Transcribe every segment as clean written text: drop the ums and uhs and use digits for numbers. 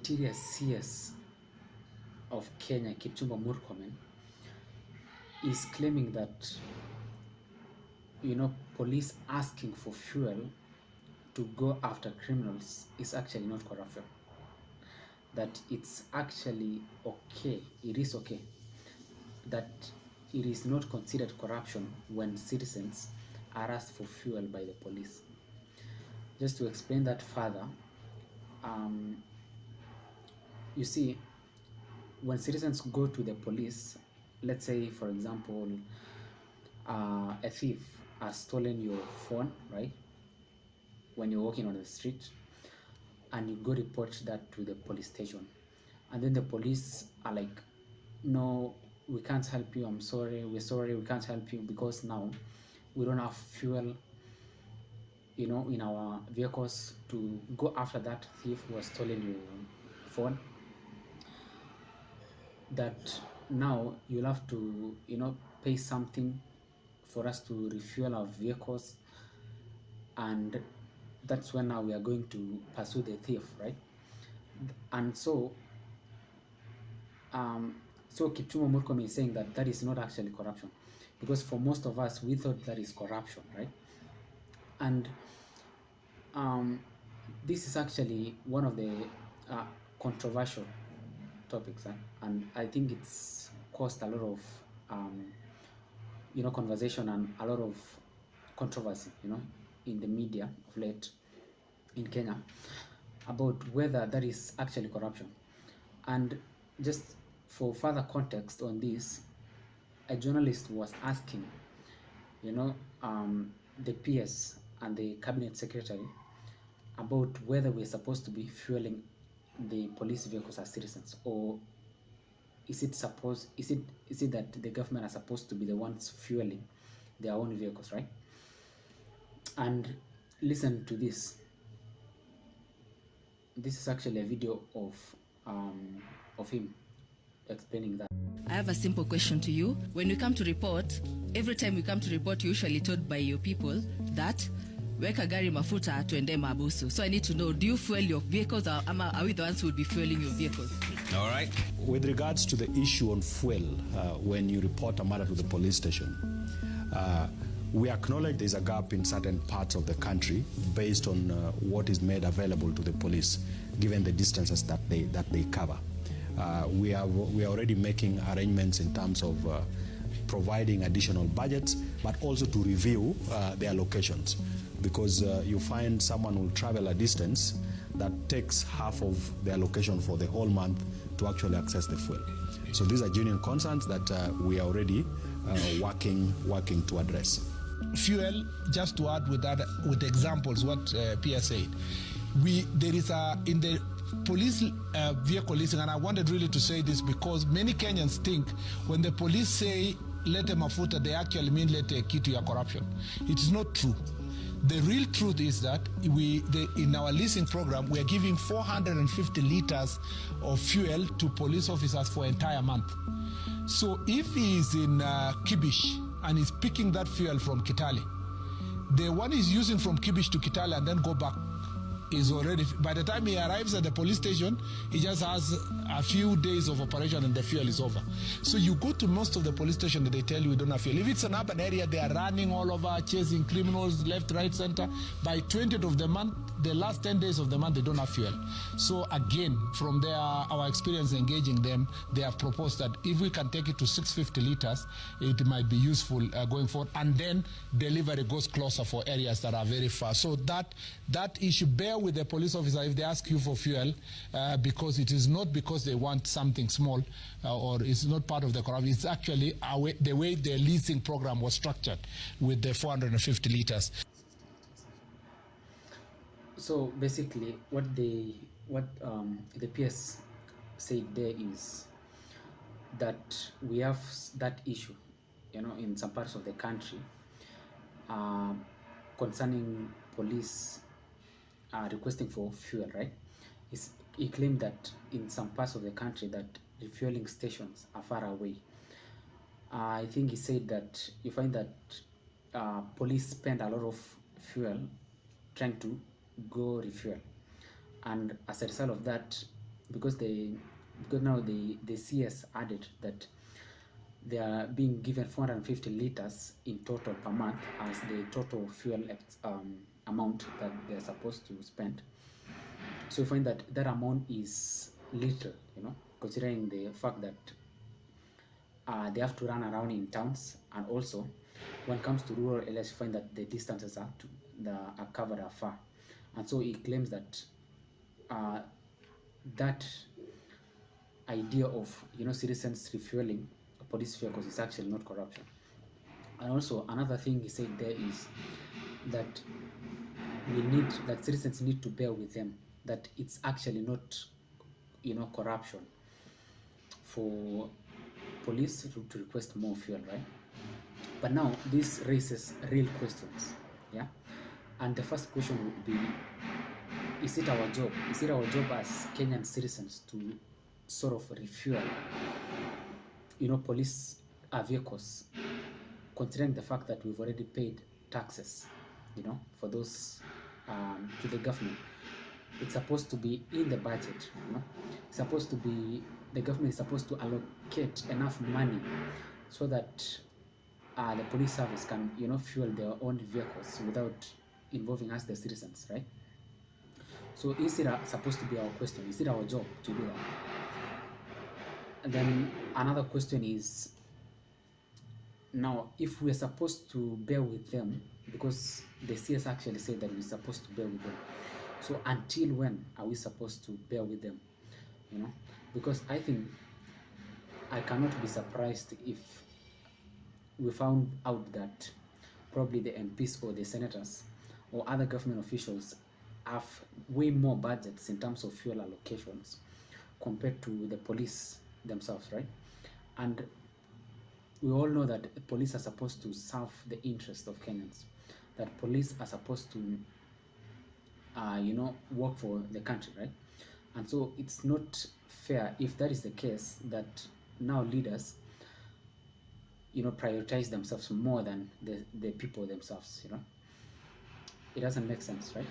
interior CS of Kenya, Kipchumba Murkomen, is claiming that, police asking for fuel to go after criminals is actually not corruption. That it's actually okay, it is okay, that it is not considered corruption when citizens are asked for fuel by the police. Just to explain that further, you see, when citizens go to the police, let's say, for example, a thief has stolen your phone, right? When you're walking on the street, and you go report that to the police station, and then the police are like, no, we can't help you, I'm sorry, we're sorry, we can't help you because now we don't have fuel, in our vehicles to go after that thief who has stolen your phone. That now you'll have to, pay something for us to refuel our vehicles, and that's when now we are going to pursue the thief, right? And so Kipchumba Murkomen is saying that that is not actually corruption, because for most of us we thought that is corruption, right? And this is actually one of the controversial topics, and I think it's caused a lot of conversation and a lot of controversy, in the media of late in Kenya about whether that is actually corruption. And just for further context on this, a journalist was asking, the PS and the cabinet secretary about whether we're supposed to be fueling the police vehicles as citizens, or is it that the government are supposed to be the ones fueling their own vehicles, right? And listen to this. This is actually a video of him explaining that. I have a simple question to you. When you come to report, every time you come to report, you're usually told by your people that weka gari mafuta tuende mabusu. So I need to know, do you fuel your vehicles, or are we the ones who would be fueling your vehicles? All right. With regards to the issue on fuel, when you report a matter to the police station, we acknowledge there's a gap in certain parts of the country based on what is made available to the police, given the distances that they cover. We are already making arrangements in terms of providing additional budgets, but also to review their locations, because you find someone will travel a distance that takes half of their location for the whole month to actually access the fuel. So these are genuine concerns that we are already working to address. Fuel, just to add with that, with examples, what Pia said, there is in the police vehicle leasing, and I wanted really to say this because many Kenyans think when the police say lete mafuta, they actually mean lete kitu ya corruption. It is not true. The real truth is that in our leasing program, we are giving 450 liters of fuel to police officers for an entire month. So if he is in Kibish and is picking that fuel from Kitale, the one he's using from Kibish to Kitale and then go back is already, by the time he arrives at the police station, he just has a few days of operation and the fuel is over. So you go to most of the police stations, they tell you we don't have fuel. If it's an urban area, they are running all over, chasing criminals left, right, center. By 20th of the month, the last 10 days of the month, they don't have fuel. So again, from our experience engaging them, they have proposed that if we can take it to 650 liters, it might be useful going forward. And then delivery goes closer for areas that are very far. So that issue, bear with the police officer if they ask you for fuel, because it is not because they want something small or it's not part of the corruption. It's actually the way the leasing program was structured with the 450 liters. So basically, what the PS said there is that we have that issue, in some parts of the country, concerning police requesting for fuel, right? He claimed that in some parts of the country that refueling stations are far away. I think he said that you find that police spend a lot of fuel trying to go refuel, and as a result of that, because now the CS added that they are being given 450 liters in total per month as the total fuel amount that they're supposed to spend. So you find that that amount is little, considering the fact that they have to run around in towns, and also when it comes to rural areas, you find that the distances are covered are far, and so he claims that that idea of citizens refueling police vehicles is actually not corruption. And also another thing he said there is that citizens need to bear with them, that it's actually not corruption for police to request more fuel, right? But now this raises real questions, yeah. And the first question would be, is it our job as Kenyan citizens to sort of refuel police vehicles, considering the fact that we've already paid taxes for those to the government? It's supposed to be in the budget, it's supposed to be, the government is supposed to allocate enough money so that the police service can fuel their own vehicles without involving us, the citizens, right? So is it supposed to be our question? Is it our job to do that? And then another question is, now if we're supposed to bear with them, because the CS actually said that we're supposed to bear with them, so until when are we supposed to bear with them? Because I think I cannot be surprised if we found out that probably the MPs or the senators or other government officials have way more budgets in terms of fuel allocations compared to the police themselves, right? And we all know that the police are supposed to serve the interest of Kenyans, that police are supposed to work for the country, right? And so it's not fair if that is the case, that now leaders prioritize themselves more than the people themselves. It doesn't make sense, right?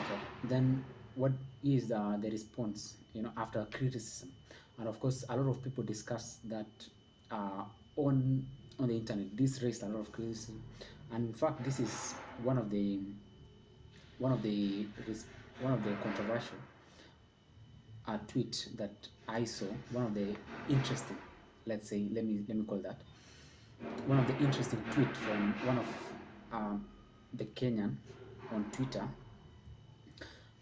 Okay, then what is the response after criticism? And of course a lot of people discuss that on the internet. This raised a lot of criticism, and in fact this is one of the controversial tweet that I saw, one of the interesting, let's say, let me call that one of the interesting tweet from one of the Kenyan on Twitter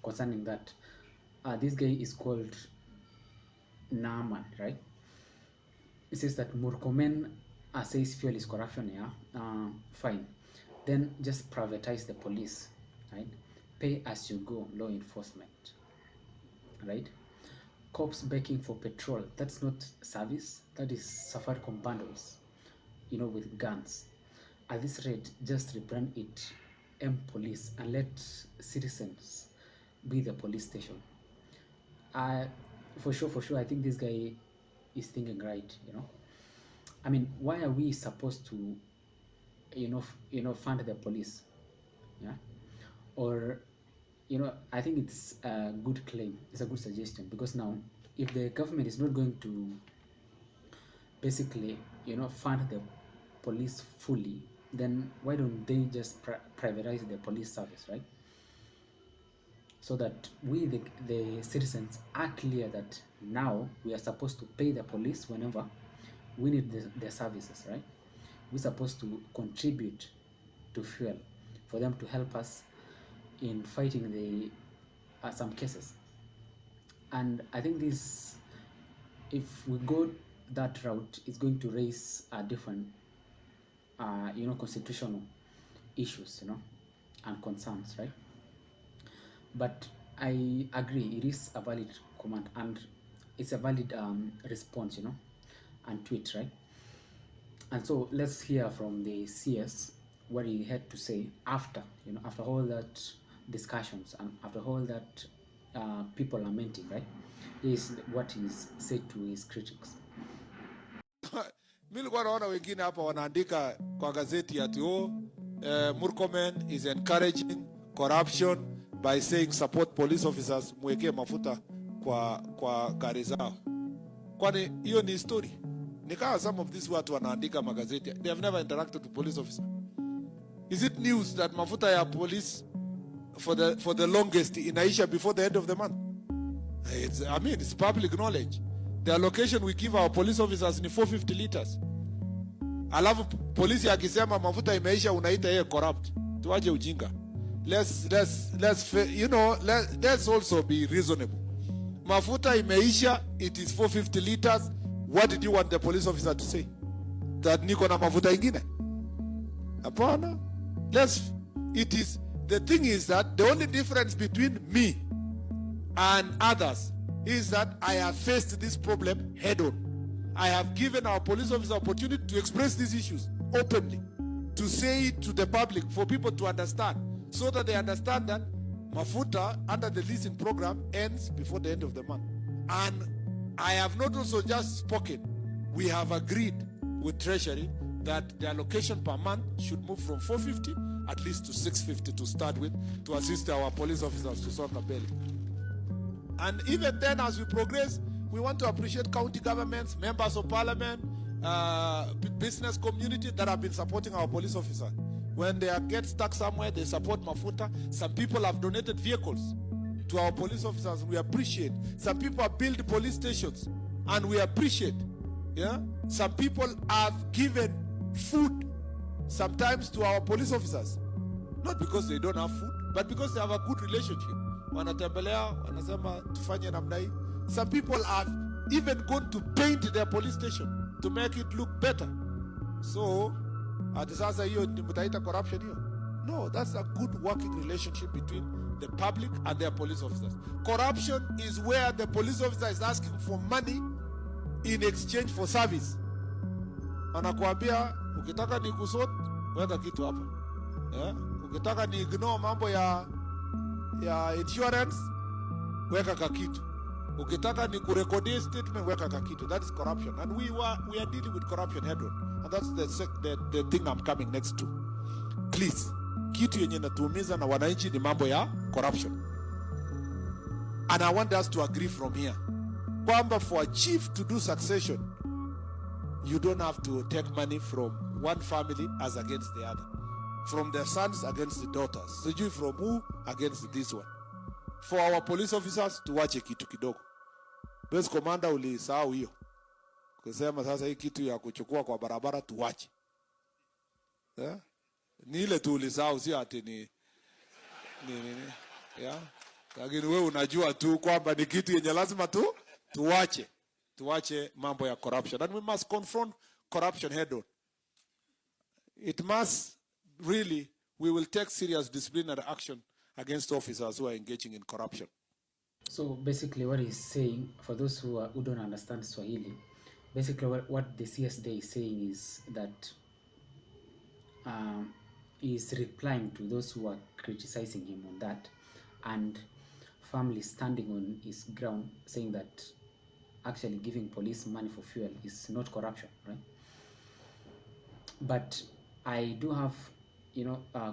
concerning that. This guy is called Naaman, right? It says that Murkomen says fuel is corruption, yeah. Fine, then just privatize the police, right? Pay as you go law enforcement, right? Cops begging for petrol, that's not service, that is Safaricom bundles, with guns. At this rate, just rebrand it M-Police and let citizens be the police station. For sure, I think this guy is thinking right. I mean, why are we supposed to, fund the police? Yeah, or I think it's a good claim. It's a good suggestion, because now, if the government is not going to basically, fund the police fully, then why don't they just privatize the police service, right? So that we, the citizens, are clear that now we are supposed to pay the police whenever we need the services, right? We're supposed to contribute to fuel for them to help us in fighting the some cases. And I think this, if we go that route, it's going to raise a different constitutional issues, and concerns, right? But I agree, it is a valid command, and it's a valid response, and tweet, right? And so let's hear from the CS what he had to say after, after all that discussions and after all that people lamenting, right? Is what he's said to his critics. Mimi nilikuwa naona wengine hapa wanaandika kwa gazeti ati Murkomen is encouraging corruption by saying support police officers, mwekee mafuta kwa gari zao. Kwani hiyo ni story? Nikawa some of these watu wanaandika magazeti, they have never interacted with police officer. Is it news that mafuta ya police for the longest inaisha before the end of the month? It's public knowledge. The allocation we give our police officers ni 450 liters. Alafu polisi akisema mafuta imeisha unaita yeye corrupt. Tuache ujinga. Let's also be reasonable. Mafuta imeisha, it is 450 liters. What did you want the police officer to say? That niko na mafuta ingine? Hapana. The thing is that the only difference between me and others is that I have faced this problem head on. I have given our police officer opportunity to express these issues openly, to say it to the public, for people to understand, so that they understand that mafuta under the leasing program ends before the end of the month. And I have not also just spoken. We have agreed with Treasury that the allocation per month should move from 450 at least to 650 to start with, to assist our police officers to songa mbele. And even then, as we progress, we want to appreciate county governments, members of parliament, business community that have been supporting our police officers. When they get stuck somewhere, they support mafuta. Some people have donated vehicles to our police officers. We appreciate. Some people have built police stations, and we appreciate. Yeah. Some people have given food sometimes to our police officers, not because they don't have food, but because they have a good relationship. Wanatembelea, wanasema tufanye namna hii. Some people have even gone to paint their police station to make it look better. So, ati sasa hiyo ni mtaita corruption hiyo? No, that's a good working relationship between the public and their police officers. Corruption is where the police officer is asking for money in exchange for service. Anakuambia ukitaka ni kusot, weka kitu hapa. Yeah? Ukitaka ni ignore mambo ya insurance, weka kakitu. Ukitaka ni kurekodi statement, weka kakitu. That is corruption. And we are dealing with corruption head on. And that's the thing I'm coming next to. Please, kitu yenye natuumiza na wananchi ni mambo ya corruption. And I want us to agree from here. Kwamba for a chief to do succession, you don't have to take money from one family as against the other. From the sons against the daughters. Sijui from who against this one. For our police officers, tuwache kitu kidogo. Base commander ulisahau hiyo. Kusema sasa hii kitu ya kuchukua kwa barabara tuwache. Yeah? Ni ile tu ulisahau, si ati ni yeah? Lakini wewe unajua tu kwamba ni kitu yenye lazima tuwache mambo ya corruption. And we must confront corruption head on. It must really, we will take serious disciplinary action against officers who are engaging in corruption. So basically what he's saying, for those who don't understand Swahili, basically what the CS Day is saying is that he's replying to those who are criticizing him on that, and firmly standing on his ground, saying that actually giving police money for fuel is not corruption, right? But I do have,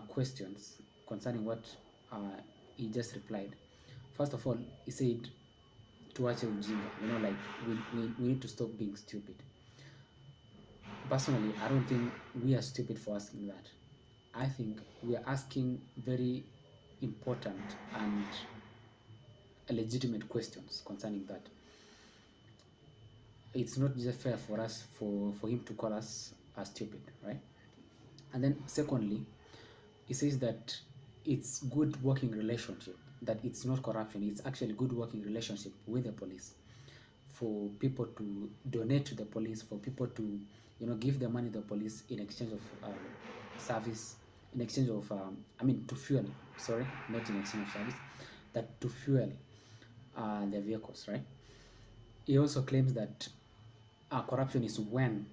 questions concerning what he just replied. First of all, he said, tuache ujinga, like we need to stop being stupid. Personally, I don't think we are stupid for asking that. I think we are asking very important and legitimate questions concerning that. It's not just fair for us, for him to call us stupid, right? And then secondly, he says that it's good working relationship, that it's not corruption, it's actually good working relationship with the police, for people to donate to the police, for people to give the money to the police in exchange of service, in exchange of to fuel, sorry, not in exchange of service, that to fuel their vehicles, right? He also claims that corruption is when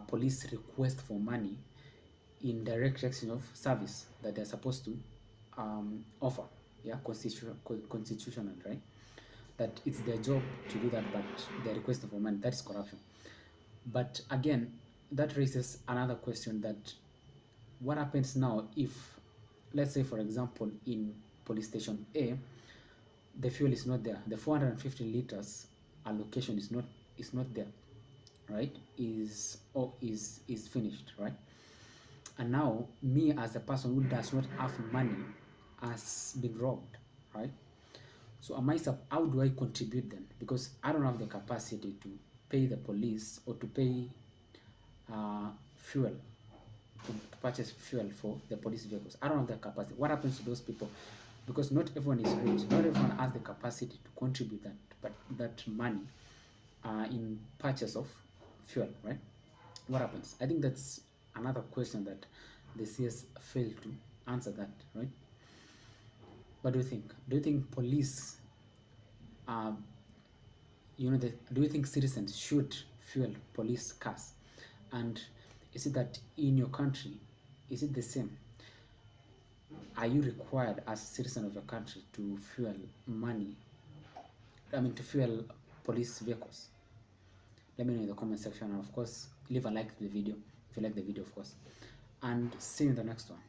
police request for money in direct exchange of service that they're supposed to offer, constitutional, right? That it's their job to do that, but they're requesting for money. That is corruption. But again, that raises another question, that what happens now if, let's say for example, in police station A, the fuel is not there. The 450 liters allocation is not there, right? Is finished, right? And now me as a person who does not have money has been robbed, right? So how do I contribute then? Because I don't have the capacity to pay the police or to pay fuel, to purchase fuel for the police vehicles. I don't have the capacity. What happens to those people? Because not everyone is rich. Not everyone has the capacity to contribute that money in purchase of fuel, right? What happens? I think that's another question that the CS failed to answer that, right? What do you think? Do you think police, do you think citizens should fuel police cars? And is it that in your country, is it the same? Are you required as a citizen of your country to fuel to fuel police vehicles? Let me know in the comment section, and of course, leave a like to the video if you like the video, of course. And see you in the next one.